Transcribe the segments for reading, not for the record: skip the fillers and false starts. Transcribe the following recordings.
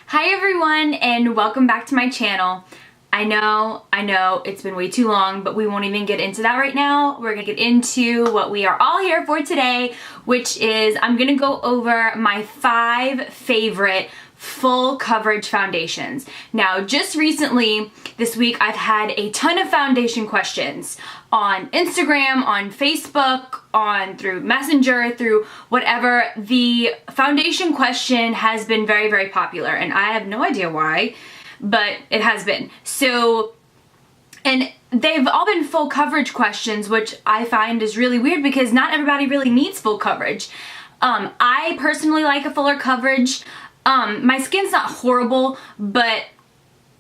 Hi everyone, and welcome back to my channel. I know, it's been way too long, but we won't even get into that right now. We're gonna get into what we are all here for today, which is I'm gonna go over my 5 favorite full coverage foundations. Now, just recently, this week, I've had a ton of foundation questions on Instagram, on Facebook, through Messenger, through whatever. The foundation question has been very, very popular, and I have no idea why, but it has been. So, and they've all been full coverage questions, which I find is really weird because not everybody really needs full coverage. I personally like a fuller coverage. My skin's not horrible, but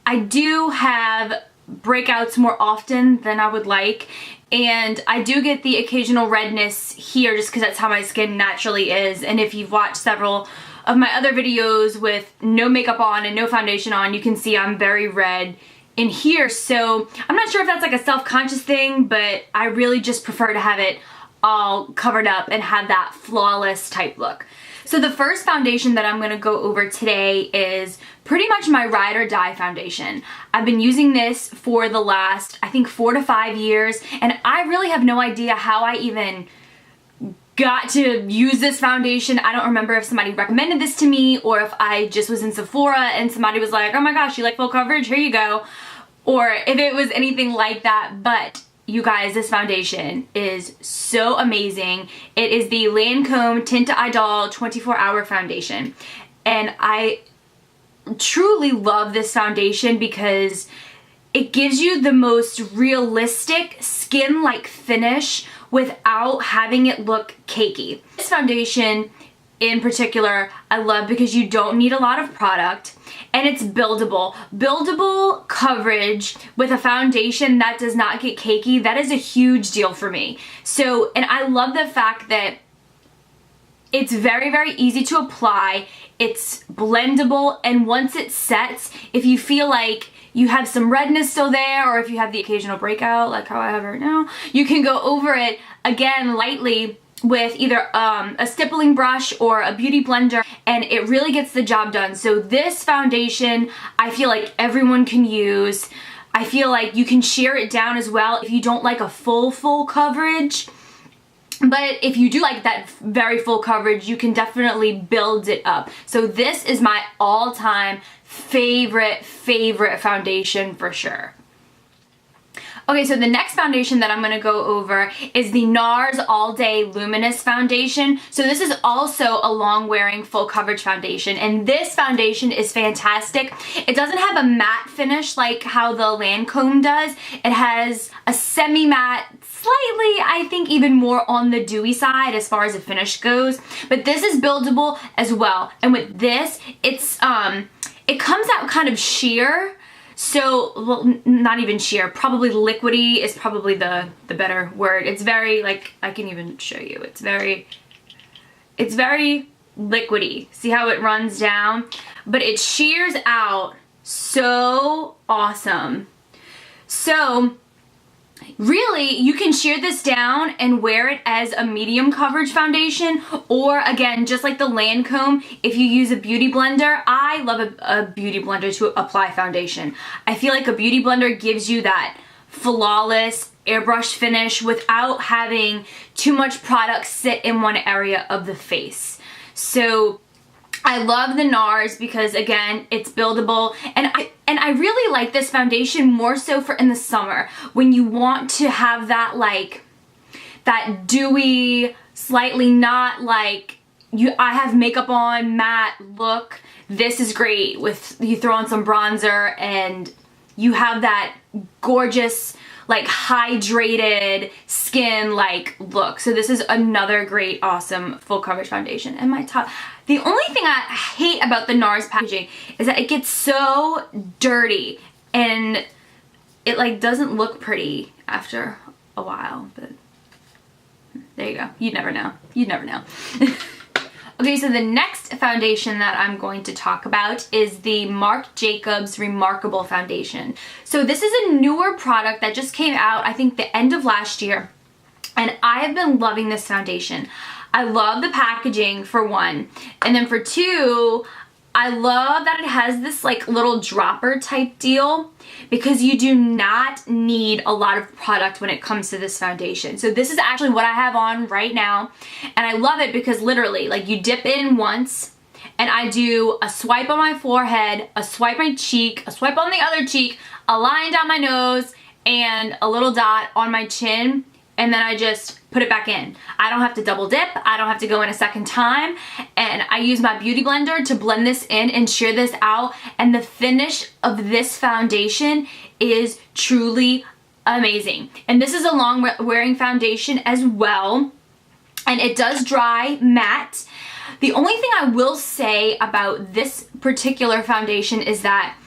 I do have breakouts more often than I would like, and I do get the occasional redness here just because that's how my skin naturally is. And if you've watched several of my other videos with no makeup on and no foundation on, you can see I'm very red in here. So I'm not sure if that's like a self-conscious thing, but I really just prefer to have it all covered up and have that flawless type look. So the first foundation that I'm going to go over today is pretty much my ride or die foundation. I've been using this for the last, I think, 4 to 5 years, and I really have no idea how I even got to use this foundation. I don't remember if somebody recommended this to me or if I just was in Sephora and somebody was like, oh my gosh, you like full coverage? Here you go. Or if it was anything like that, but you guys, this foundation is so amazing. It is the Lancome Teint Idole 24-Hour Foundation. And I truly love this foundation because it gives you the most realistic skin-like finish without having it look cakey. This foundation in particular I love because you don't need a lot of product and it's buildable. Buildable coverage with a foundation that does not get cakey, that is a huge deal for me. So, and I love the fact that it's very, very easy to apply, it's blendable, and once it sets, if you feel like you have some redness still there, or if you have the occasional breakout, like how I have right now, you can go over it again lightly with either a stippling brush or a beauty blender, and it really gets the job done. So this foundation, I feel like everyone can use. I feel like you can sheer it down as well if you don't like a full coverage. But if you do like that very full coverage, you can definitely build it up. So this is my all-time favorite foundation for sure. Okay, so the next foundation that I'm going to go over is the Nars All Day Luminous Foundation. So this is also a long-wearing full coverage foundation, and this foundation is fantastic. It doesn't have a matte finish like how the Lancome does. It has a semi-matte, slightly, I think, even more on the dewy side as far as the finish goes. But this is buildable as well. And with this, it's it comes out kind of sheer. So, well, not even sheer, probably liquidy is probably the better word. It's very, like, I can even show you. It's very liquidy. See how it runs down? But it shears out so awesome. So, really, you can shear this down and wear it as a medium coverage foundation, or again, just like the Lancome, if you use a beauty blender. I love a beauty blender to apply foundation. I feel like a beauty blender gives you that flawless airbrush finish without having too much product sit in one area of the face. So I love the Nars because, again, it's buildable, and I really like this foundation more so for in the summer when you want to have that, like, that dewy, slightly not like I have makeup on matte look. This is great with you throw on some bronzer and you have that gorgeous, like, hydrated skin like look. So this is another great, awesome full coverage foundation. And my top, the only thing I hate about the Nars packaging is that it gets so dirty and it, like, doesn't look pretty after a while, but there you go. You'd never know. You'd never know. Okay, so the next foundation that I'm going to talk about is the Marc Jacobs Remarcable Foundation. So this is a newer product that just came out, I think, the end of last year, and I have been loving this foundation. I love the packaging, for one, and then for two, I love that it has this like little dropper type deal because you do not need a lot of product when it comes to this foundation. So this is actually what I have on right now, and I love it because literally like you dip in once and I do a swipe on my forehead, a swipe on my cheek, a swipe on the other cheek, a line down my nose, and a little dot on my chin, and then I just put it back in. I don't have to double dip, I don't have to go in a second time, and I use my beauty blender to blend this in and shear this out, and the finish of this foundation is truly amazing. And this is a long wearing foundation as well, and it does dry matte. The only thing I will say about this particular foundation is that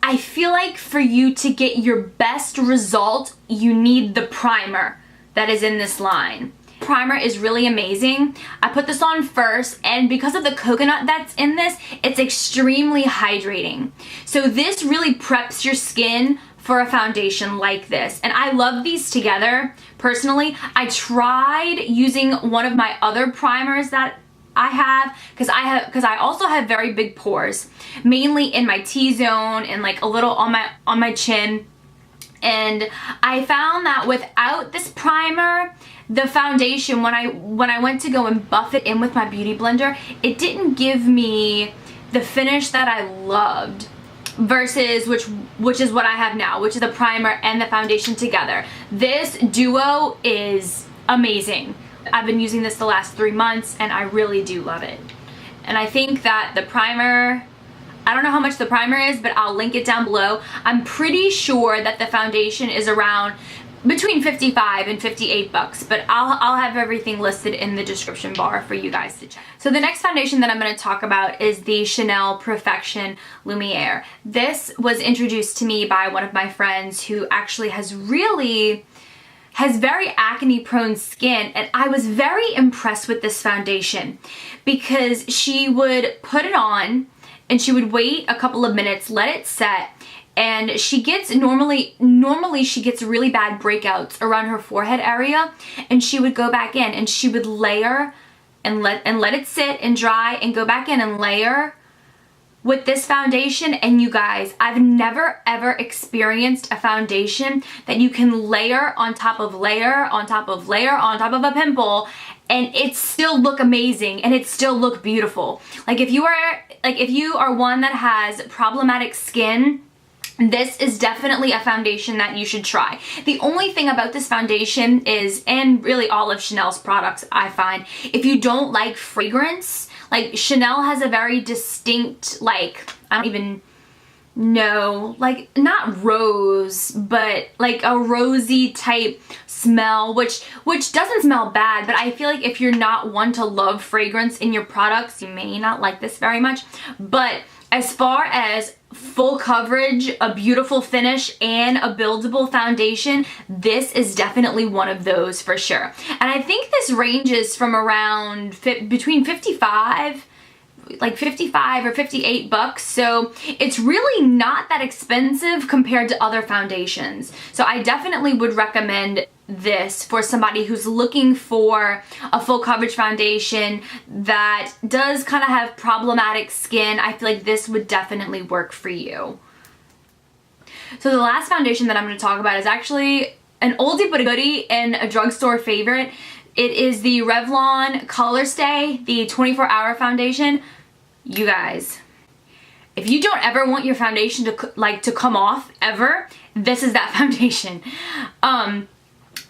I feel like for you to get your best result, you need the primer that is in this line. Primer is really amazing. I put this on first, and because of the coconut that's in this, it's extremely hydrating. So this really preps your skin for a foundation like this, and I love these together. Personally, I tried using one of my other primers that I have because I also have very big pores, mainly in my T-zone and like a little on my chin, and I found that without this primer, the foundation, when I went to go and buff it in with my beauty blender, it didn't give me the finish that I loved, versus which is what I have now, which is the primer and the foundation together. This duo is amazing. I've been using this the last 3 months and I really do love it. And I think that the primer, I don't know how much the primer is, but I'll link it down below. I'm pretty sure that the foundation is around between 55 and 58 bucks, but I'll have everything listed in the description bar for you guys to check. So the next foundation that I'm going to talk about is the Chanel Perfection Lumiere. This was introduced to me by one of my friends who actually has very acne prone skin, and I was very impressed with this foundation because she would put it on and she would wait a couple of minutes, let it set, and she gets normally she gets really bad breakouts around her forehead area, and she would go back in and she would layer and let it sit and dry and go back in and layer with this foundation. And you guys, I've never ever experienced a foundation that you can layer on top of layer on top of layer on top of a pimple and it still look amazing and it still look beautiful. Like if you are one that has problematic skin, this is definitely a foundation that you should try. The only thing about this foundation is, and really all of Chanel's products I find, if you don't like fragrance, like Chanel has a very distinct, like, I don't even know, like not rose, but like a rosy type smell, which doesn't smell bad, but I feel like if you're not one to love fragrance in your products, you may not like this very much. But as far as full coverage, a beautiful finish, and a buildable foundation, this is definitely one of those for sure. And I think this ranges from around between 55 or 58 bucks, so it's really not that expensive compared to other foundations. So I definitely would recommend this for somebody who's looking for a full coverage foundation that does kind of have problematic skin. I feel like this would definitely work for you. So the last foundation that I'm going to talk about is actually an oldie but a goodie and a drugstore favorite. It is the Revlon Color Stay, the 24-hour foundation. You guys, if you don't ever want your foundation to come off ever, this is that foundation.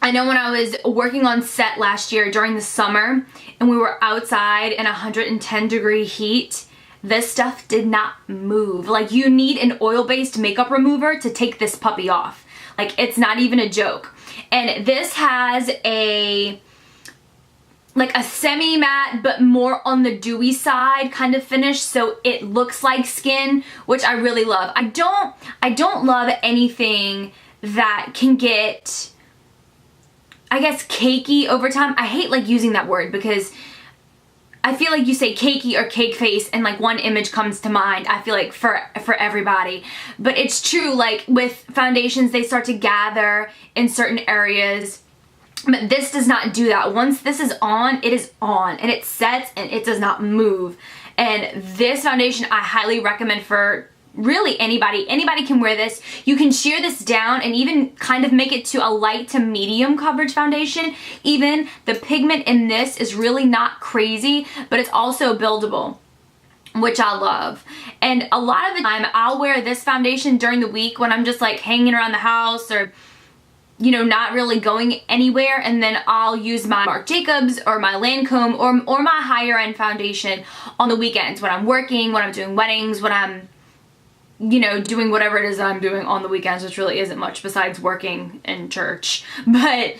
I know when I was working on set last year during the summer and we were outside in 110-degree heat, this stuff did not move. Like, you need an oil-based makeup remover to take this puppy off. Like, it's not even a joke. And this has a semi-matte but more on the dewy side kind of finish, so it looks like skin, which I really love. I don't love anything that can get, I guess, cakey over time. I hate like using that word because I feel like you say cakey or cake face and like one image comes to mind, I feel like for everybody. But it's true, like with foundations, they start to gather in certain areas But this does not do that. Once this is on, it is on, and it sets and it does not move. And this foundation I highly recommend for really anybody. Anybody can wear this. You can sheer this down and even kind of make it to a light to medium coverage foundation. Even the pigment in this is really not crazy, but it's also buildable, which I love. And a lot of the time I'll wear this foundation during the week when I'm just like hanging around the house or, you know, not really going anywhere, and then I'll use my Marc Jacobs or my Lancome or my higher end foundation on the weekends when I'm working, when I'm doing weddings, when I'm, you know, doing whatever it is that I'm doing on the weekends, which really isn't much besides working in church. But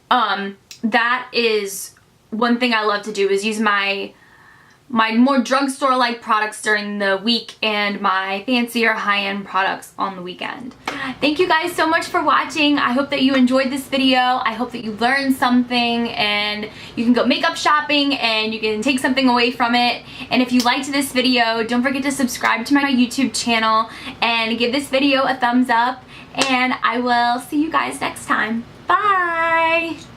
that is one thing I love to do, is use my more drugstore-like products during the week and my fancier high-end products on the weekend. Thank you guys so much for watching. I hope that you enjoyed this video. I hope that you learned something and you can go makeup shopping and you can take something away from it. And if you liked this video, don't forget to subscribe to my YouTube channel and give this video a thumbs up. And I will see you guys next time. Bye!